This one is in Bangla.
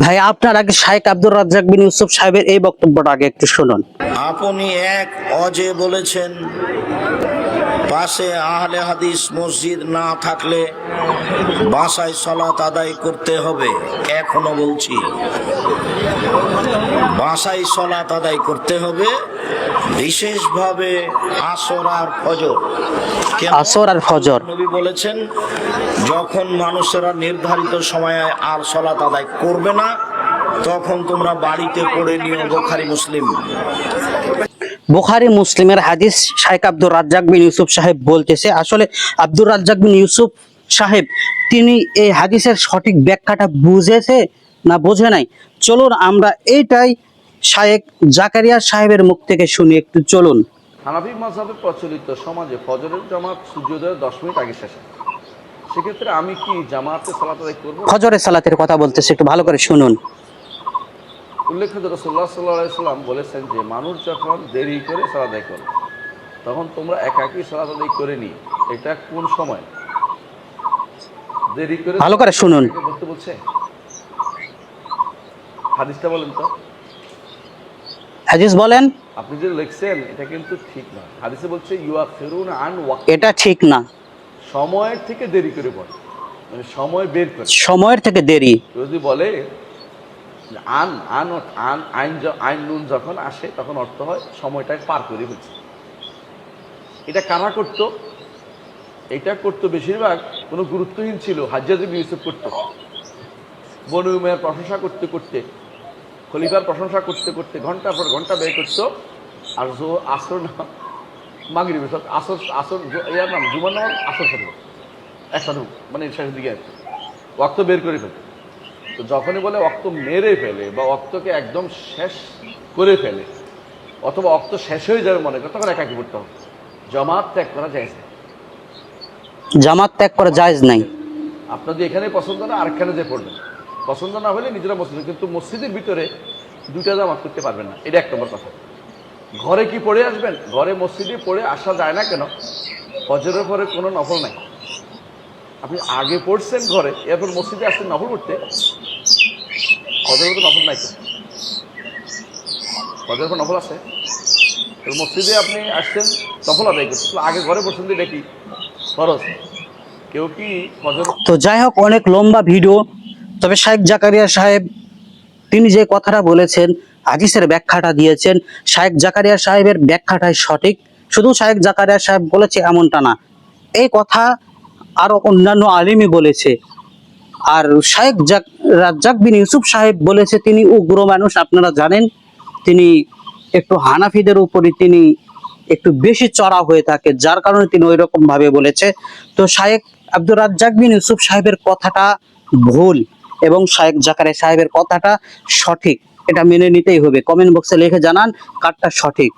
ভাই আপনার আগে শাইখ আব্দুর রাজ্জাক বিন ইউসুফ সাহেবের এই বক্তব্যটা আগে একটু শুনুন। আপনি এক অজে বলেছেন পাশে আহলে হাদিস মসজিদ না থাকলে বাসায় সালাত আদায় করতে হবে। এখনো বলছি বাসায় সালাত আদায় করতে হবে, বিশেষভাবে আসর আর ফজর। আসর আর ফজর নবী বলেছেন যখন মানুষেরা নির্ধারিত সময়ে আর সালাত আদায় করবে না তখন তোমরা বাড়িতে পড়ে নিও। বুখারী মুসলিম। বুখারী মুসলিমের হাদিস শাইখ আব্দুর রাজ্জাক বিন ইউসুফ সাহেব বলতেছে। আসলে আব্দুর রাজ্জাক বিন ইউসুফ সাহেব তিনি এই হাদিসের সঠিক ব্যাখ্যাটা বুঝেছে না বোঝে নাই, চলুন আমরা এইটাই শাইখ জাকারিয়া সাহেবের মুখ থেকে শুনি একটু। চলুন। হানাফি মাযহাবে প্রচলিত সমাজে ফজরের জামাত সূর্যোদয়ের 10 মিনিট আগে শেষ হয়। সেক্ষেত্রে আমি কি জামাতে সালাত আদায় করব? ফজরের সালাতের কথা বলতেছে, একটু ভালো করে শুনুন। উল্লেখ্য যে রাসূলুল্লাহ সাল্লাল্লাহু আলাইহি সাল্লাম বলেছেন যে মানুষ যখন দেরি করে সালাত আদায় করে তখন তোমরা একাকী সালাত আদায় করে নি। এটা কোন সময় দেরি করে ভালো করে শুনুন। বলতে বলছে হাদিসটা বলেন তো। হাদিস বলেন। আপনি যে লিখছেন এটা কিন্তু ঠিক না। হাদিসে বলছে ইউআখিরুনা আন ওয়াক্ত, এটা ঠিক না। সময়ের থেকে দেরি করে পড়ে, মানে সময় বের করে। সময়ের থেকে দেরি যদি বলে আন আন আন আইন আইন নুন যখন আসে তখন অর্থ হয় সময়টাকে পার করে ফেলছে। এটা কারা করতো? এটা করতো বেশিরভাগ কোনো গুরুত্বহীন ছিল হাজ্জাজ ইবনে ইউসুফ করতো। বনু উমাইয়ার প্রশংসা করতে করতে, খলিফার প্রশংসা করতে করতে ঘন্টা পর ঘন্টা ব্যয় করতো। আর আসর না মাগরিব আসর আসর ইয়ার নাম জুমার নাম আসর সাথে একসাথে, মানে শেষের দিকে আসতো, ওয়াক্ত বের করে ফেলে। তো যখনই বলে অক্ত মেরে ফেলে বা অক্তকে একদম শেষ করে ফেলে অথবা অক্ত শেষ হয়ে যাবে মনে করে, তখন একাকী পড়তে হবে। জামাত ত্যাগ করা যায় না। জামাত ত্যাগ করা জায়েজ নাই। আপনার যদি এখানে পছন্দ না আরেকখানে যে পড়বেন, পছন্দ না হলে নিজেরা মসজিদে, কিন্তু মসজিদের ভিতরে দুইটা জামাত করতে পারবেন না। এটা এক নম্বর কথা। ঘরে কি পড়ে আসবেন? ঘরে মসজিদে পড়ে আসা যায় না কেন? ফজরের পরে কোনো নফল নাই। আপনি আগে পড়ছেন ঘরে, এরপর মসজিদে আসছেন নফল পড়তে। ফজরের তো নফল নাই তো, ফজরের পর নফল আছে। তো মসজিদে আপনি আসছেন নফল আদায় করছেন, আগে ঘরে পড়ছেন এটা কি ফরজ? কেউ কি ফজর? তো যাই হোক, অনেক লম্বা ভিডিও। তবে শাইখ জাকারিয়া সাহেব তিনি যে কথাটা বলেছেন, হাদিসের ব্যাখ্যাটা দিয়েছেন, শাইখ জাকারিয়া সাহেবের ব্যাখ্যাটাই সঠিক। শুধু শাইখ জাকারিয়া সাহেব বলেছে এমনটা না, এই কথা আরো অন্যান্য আলিমই বলেছে। আর শাইখ রাজ্জাক বিন ইউসুফ সাহেব বলেছে তিনি উগ্র মানুষ, আপনারা জানেন। তিনি একটু হানাফিদের উপরে তিনি একটু বেশি চড়া হয়ে থাকে, যার কারণে তিনি ওই রকম ভাবে বলেছে। তো শাইখ আব্দুর রাজ্জাক বিন ইউসুফ সাহেবের কথাটা ভুল এবং শাইখ জাকারিয়া সাহেবের কথাটা সঠিক, এটা মেনে নিতেই হবে। কমেন্ট বক্সে লিখে জানান কারটা সঠিক।